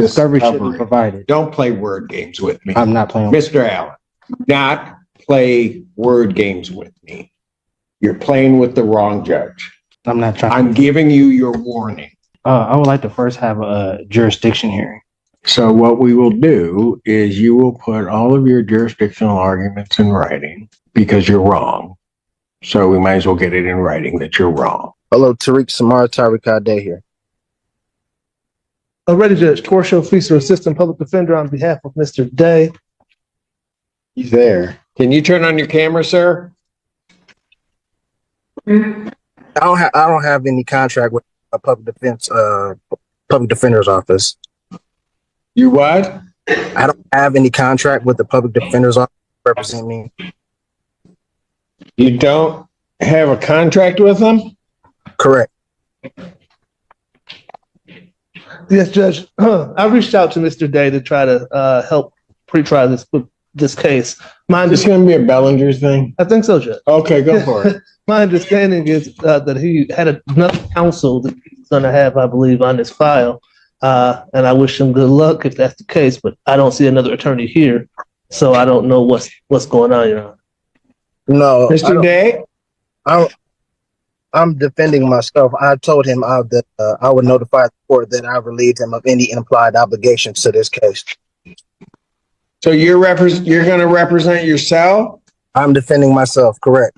Discovery should be provided. Don't play word games with me. I'm not playing. Mr. Allen, not play word games with me. You're playing with the wrong judge. I'm not trying. I'm giving you your warning. I would like to first have a jurisdiction hearing. So what we will do is you will put all of your jurisdictional arguments in writing because you're wrong. So we might as well get it in writing that you're wrong. Hello, Tariq Samar Tarikade here. Already, Judge. Court Feaster, Assistant Public Defender on behalf of Mr. Day. He's there. Can you turn on your camera, sir? I don't have any contract with a public defender's office. You what? I don't have any contract with the public defender's office to represent me. You don't have a contract with them? Correct. Yes, Judge. I reached out to Mr. Day to try to help pre-try this case. Is this going to be a Bellinger's thing? I think so, Judge. Okay, go for it. My understanding is that he had another counsel that he's going to have, I believe, on his file. And I wish him good luck if that's the case, but I don't see another attorney here. So I don't know what's going on, Your Honor. No, Mr. Day? I'm defending myself. I told him that I would notify the court that I relieved him of any implied obligations to this case. So you're going to represent yourself? I'm defending myself, correct.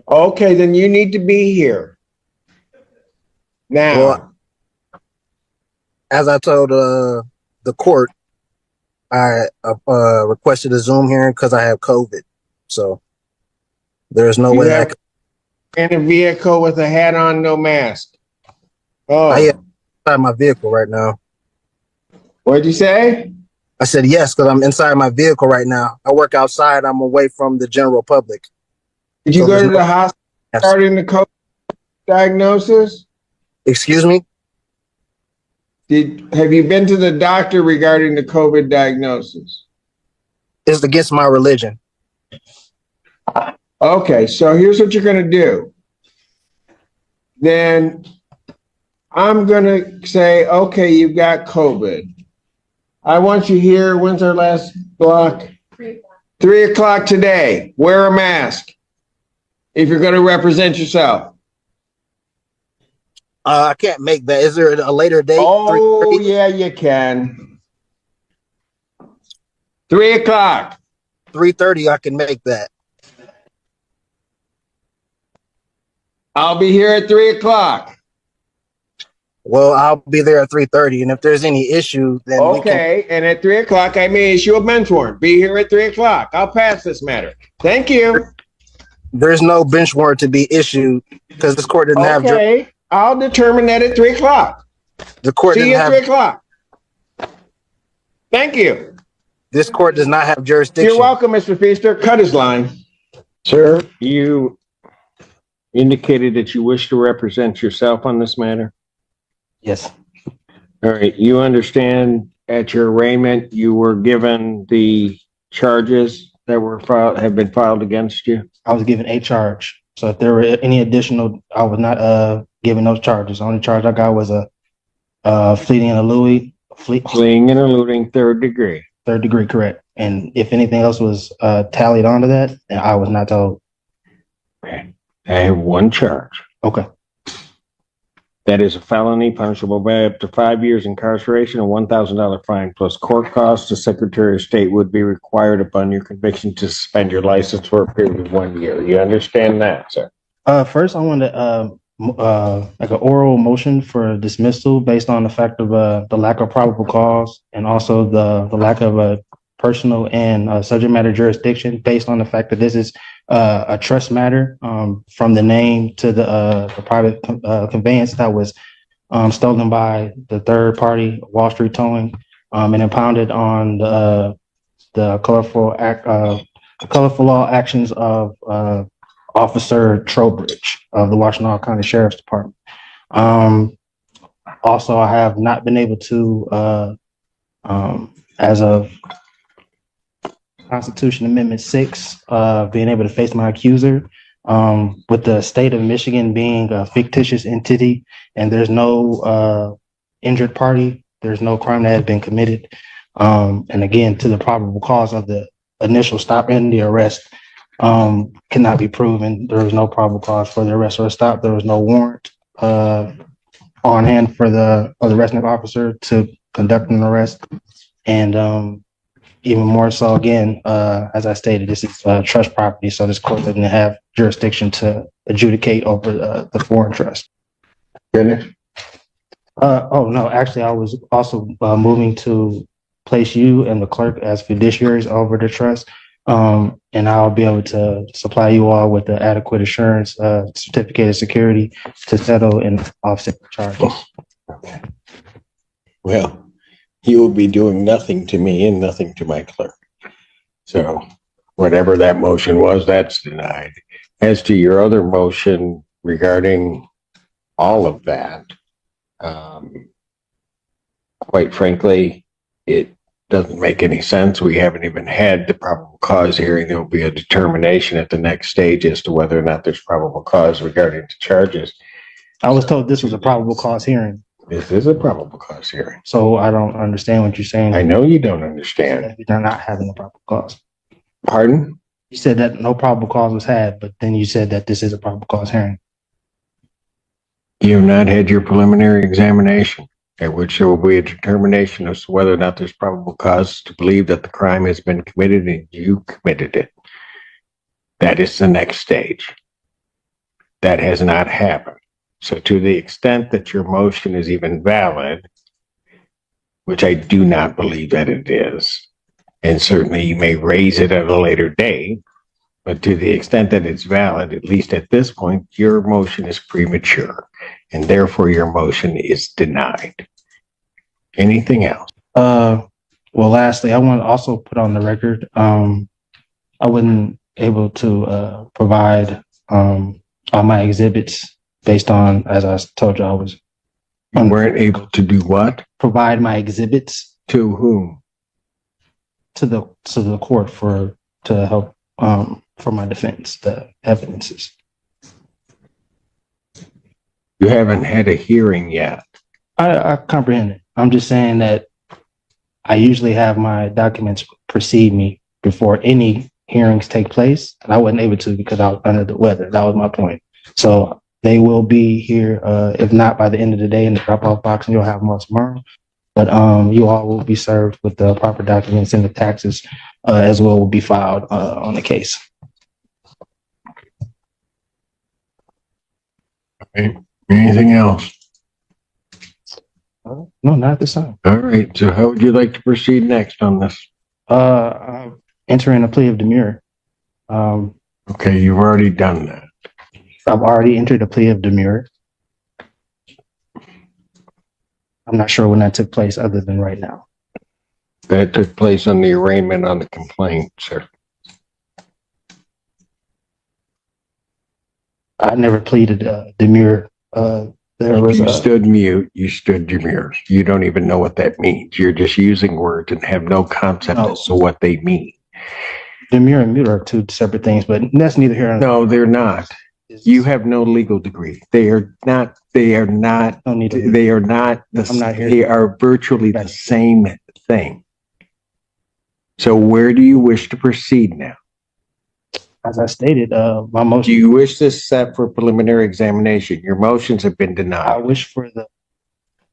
Okay, then you need to be here. Now. Well, as I told the court, I requested a Zoom hearing because I have COVID. So there's no way I can. In a vehicle with a hat on, no mask. Oh, I am inside my vehicle right now. What'd you say? I said yes because I'm inside my vehicle right now. I work outside. I'm away from the general public. Did you go to the hospital regarding the COVID diagnosis? Excuse me? Have you been to the doctor regarding the COVID diagnosis? It's against my religion. Okay, so here's what you're going to do. Then I'm going to say, okay, you've got COVID. I want you here. When's our last block? 3 o'clock today. Wear a mask if you're going to represent yourself. I can't make that. Is there a later date? Oh, yeah, you can. 3 o'clock. 3:30, I can make that. I'll be here at 3 o'clock. Well, I'll be there at 3:30, and if there's any issue, then okay. And at 3 o'clock, I may issue a bench warrant. Be here at 3 o'clock. I'll pass this matter. Thank you. There's no bench warrant to be issued because this court didn't have. Okay, I'll determine that at 3 o'clock. The court See you at 3 o'clock. Thank you. This court does not have jurisdiction. You're welcome, Mr. Feaster. Cut his line. Sir, you indicated that you wish to represent yourself on this matter? Yes. All right. You understand at your arraignment you were given the charges that were have been filed against you? I was given a charge. So if there were any additional, I was not given those charges. The only charge I got was a fleeing and eluding. Fleeing and eluding, third degree. Third degree, correct. And if anything else was tallied onto that, then I was not told. I have one charge. Okay. That is a felony punishable by up to 5 years incarceration and $1,000 fine plus court costs. The Secretary of State would be required upon your conviction to suspend your license for a period of 1 year. You understand that, sir? First, I wanted like an oral motion for dismissal based on the fact of the lack of probable cause and also the lack of a personal and subject matter jurisdiction based on the fact that this is a trust matter from the name to the private conveyance that was stolen by the third party, Wall Street Towing, and impounded on the colorful law actions of Officer Trowbridge of the Washtenaw County Sheriff's Department. Also, I have not been able to, as of Constitution Amendment 6, being able to face my accuser, with the state of Michigan being a fictitious entity and there's no injured party there's no crime that has been committed. And again, to the probable cause of the initial stop and the arrest cannot be proven. There was no probable cause for the arrest or stop. There was no warrant on hand for the arresting officer to conduct an arrest. And even more so, again, as I stated, this is trust property, so this court doesn't have jurisdiction to adjudicate over the foreign trust. Finish. Oh, no, actually, I was also moving to place you and the clerk as fiduciaries over the trust. And I'll be able to supply you all with the adequate assurance certificate of security to settle and offset the charges. Okay. Well, you will be doing nothing to me and nothing to my clerk. So whatever that motion was, that's denied. As to your other motion regarding all of that, quite frankly, it doesn't make any sense. We haven't even had the probable cause hearing. There will be a determination at the next stage as to whether or not there's probable cause regarding the charges. I was told this was a probable cause hearing, This is a probable cause hearing. so I don't understand what you're saying. I know you don't understand. They're not having a probable cause. Pardon? You said that no probable cause was had, but then you said that this is a probable cause hearing. You have not had your preliminary examination, at which there will be a determination as to whether or not there's probable cause to believe that the crime has been committed and you committed it. That is the next stage. That has not happened. So to the extent that your motion is even valid, which I do not believe that it is, and certainly you may raise it at a later date, but to the extent that it's valid, at least at this point, your motion is premature, and therefore your motion is denied. Anything else? Well, lastly, I want to also put on the record, I wasn't able to provide all my exhibits based on, as I told you, I was You weren't able to do what? provide my exhibits To whom? to the court to help for my defense, the evidences. You haven't had a hearing yet. I comprehend it. I'm just saying that I usually have my documents precede me before any hearings take place, and I wasn't able to because I was under the weather. That was my point. So they will be here, if not by the end of the day in the drop-off box, and you'll have more tomorrow. But you all will be served with the proper documents, and the taxes as well will be filed on the case. Okay. Anything else? No, not at this time. All right. So how would you like to proceed next on this? I'm entering a plea of demurrer. Okay, you've already done that. I've already entered a plea of demurrer. I'm not sure when that took place other than right now. That took place on the arraignment on the complaint, sir. I never pleaded demurrer. There was You stood mute, you stood demure. You don't even know what that means. You're just using words and have no concept No. as to what they mean. demurrer and mute are two separate things, but that's neither here nor there. No, they're not. You have no legal degree. They are not, No need to. they are not, I'm not here. they are virtually the same thing. So where do you wish to proceed now? As I stated, my Do motion, you wish this set for preliminary examination? Your motions have been I denied. wish for the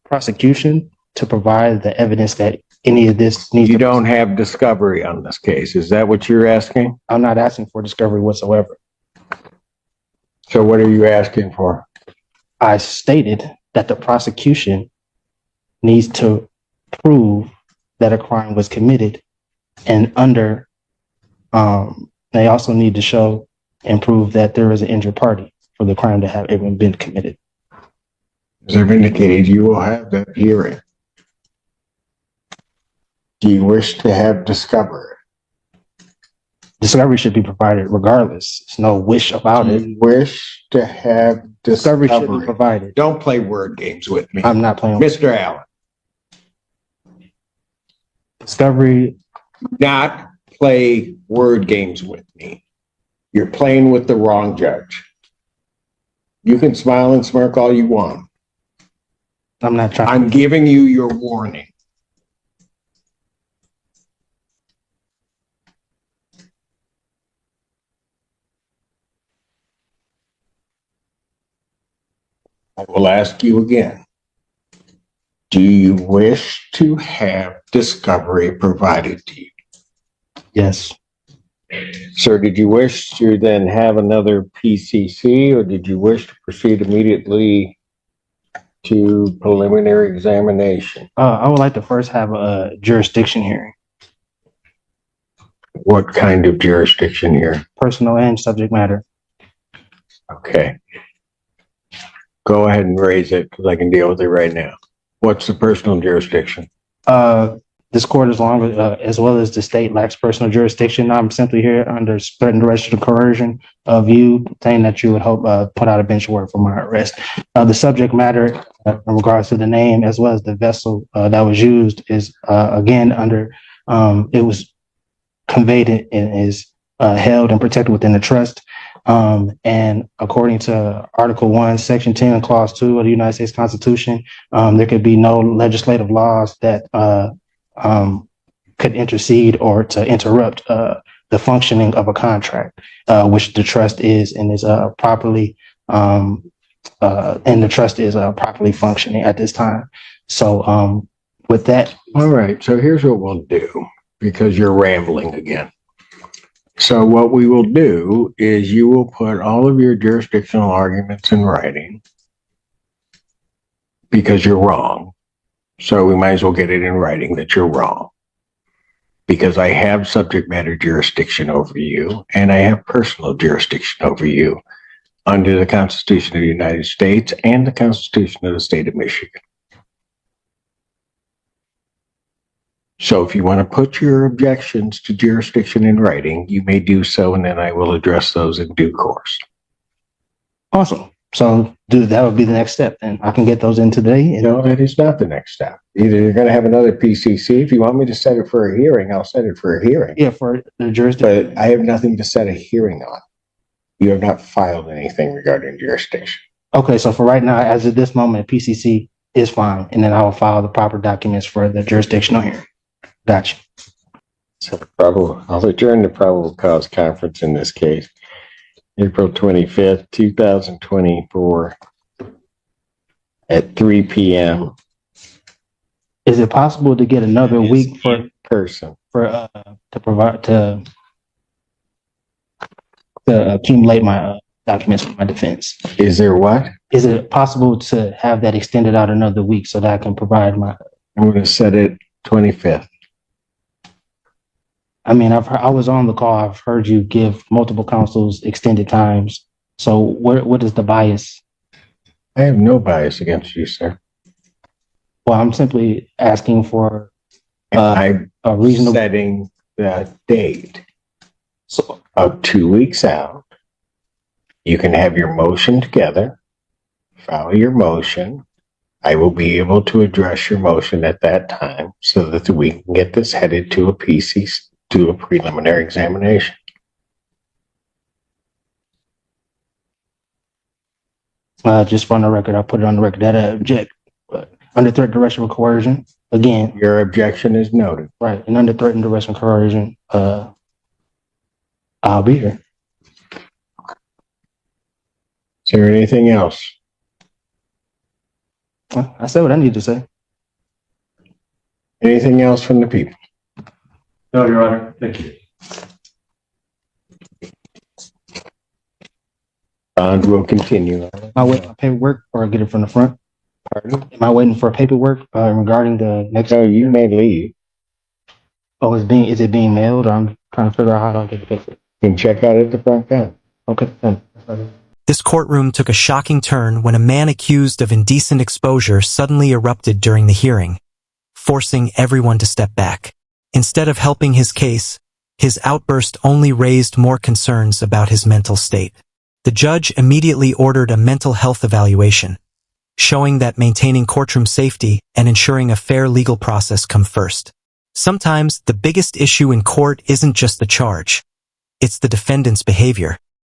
prosecution to provide the evidence that any of this needs. You don't have discovery on this case. Is that what you're asking? I'm not asking for discovery whatsoever. So what are you asking for? I stated that the prosecution needs to prove that a crime was committed, and they also need to show and prove that there is an injured party for the crime to have even been committed. As I've indicated, you will have that hearing. Do you wish to have discovery? Discovery should be provided regardless. There's no wish about Do it. you wish to have Discovery should be discovery? provided. Don't play word games with me. I'm not playing. Mr. Allen, Discovery, not play word games with me. You're playing with the wrong judge. You can smile and smirk all you want. I'm not trying. I'm giving you your warning. I will ask you again. Do you wish to have discovery provided to you? Yes. Sir, did you wish to then have another PCC, or did you wish to proceed immediately to preliminary examination? I would like to first have a jurisdiction hearing, What kind of jurisdiction here? personal and subject matter. Okay. Go ahead and raise it because I can deal with it right now. What's the personal jurisdiction? This court, as well as the state, lacks personal jurisdiction. I'm simply here under threat and duress of coercion of you saying that you would hope put out a bench warrant for my arrest. The subject matter in regards to the name as well as the vessel that was used is again under it was conveyed and is held and protected within the trust. And according to Article 1, Section 10, Clause 2 of the United States Constitution, there could be no legislative laws that could intercede or to interrupt the functioning of a contract, which the trust is and is properly and the trust is properly functioning at this time. So with that. All right. So here's what we'll do, because you're rambling again. So what we will do is you will put all of your jurisdictional arguments in writing because you're wrong. So we might as well get it in writing that you're wrong, because I have subject matter jurisdiction over you and I have personal jurisdiction over you under the Constitution of the United States and the Constitution of the state of Michigan. So if you want to put your objections to jurisdiction in writing, you may do so, and then I will address those in due course. Awesome. So that would be the next step, and I can get those in today. No, that is not the next step. Either you're going to have another PCC. If you want me to set it for a hearing, I'll set it for a hearing. Yeah, for the jurisdiction. But I have nothing to set a hearing on. You have not filed anything regarding jurisdiction. Okay, so for right now, as of this moment, PCC is fine, and then I will file the proper documents for the jurisdictional hearing. Gotcha. So I'll adjourn the probable cause conference in this case, April 25th, 2024 at 3 p.m. Is it possible to get another week for person to provide to accumulate my documents for my defense? Is there what? Is it possible to have that extended out another week so that I can provide my? I'm going to set it 25th. I mean, I was on the call. I've heard you give multiple counsels extended times. So what is the bias? I have no bias against you, sir. Well, I'm simply asking for I'm a reasonable setting the date so, of 2 weeks out. You can have your motion together, file your motion. I will be able to address your motion at that time so that we can get this headed to a PCC, to a preliminary examination. just for the record, I'll put it on the record that I object. But under threat, duress, or coercion, again. Your objection is noted. Right. And under threat and duress and coercion, I'll be here. Is there anything else? Well, I said what I need to say. Anything else from the people? No, Your Honor. Thank you. Bond will continue. Am I waiting for paperwork or get it from the front? Pardon? Am I waiting for paperwork regarding the next? No, you may leave. Oh, is it being mailed? Or I'm trying to figure out how to get the paper. You can check out at the front counter. Okay, then. This courtroom took a shocking turn when a man accused of indecent exposure suddenly erupted during the hearing, forcing everyone to step back. Instead of helping his case, his outburst only raised more concerns about his mental state. The judge immediately ordered a mental health evaluation, showing that maintaining courtroom safety and ensuring a fair legal process come first. Sometimes the biggest issue in court isn't just the charge, it's the defendant's behavior.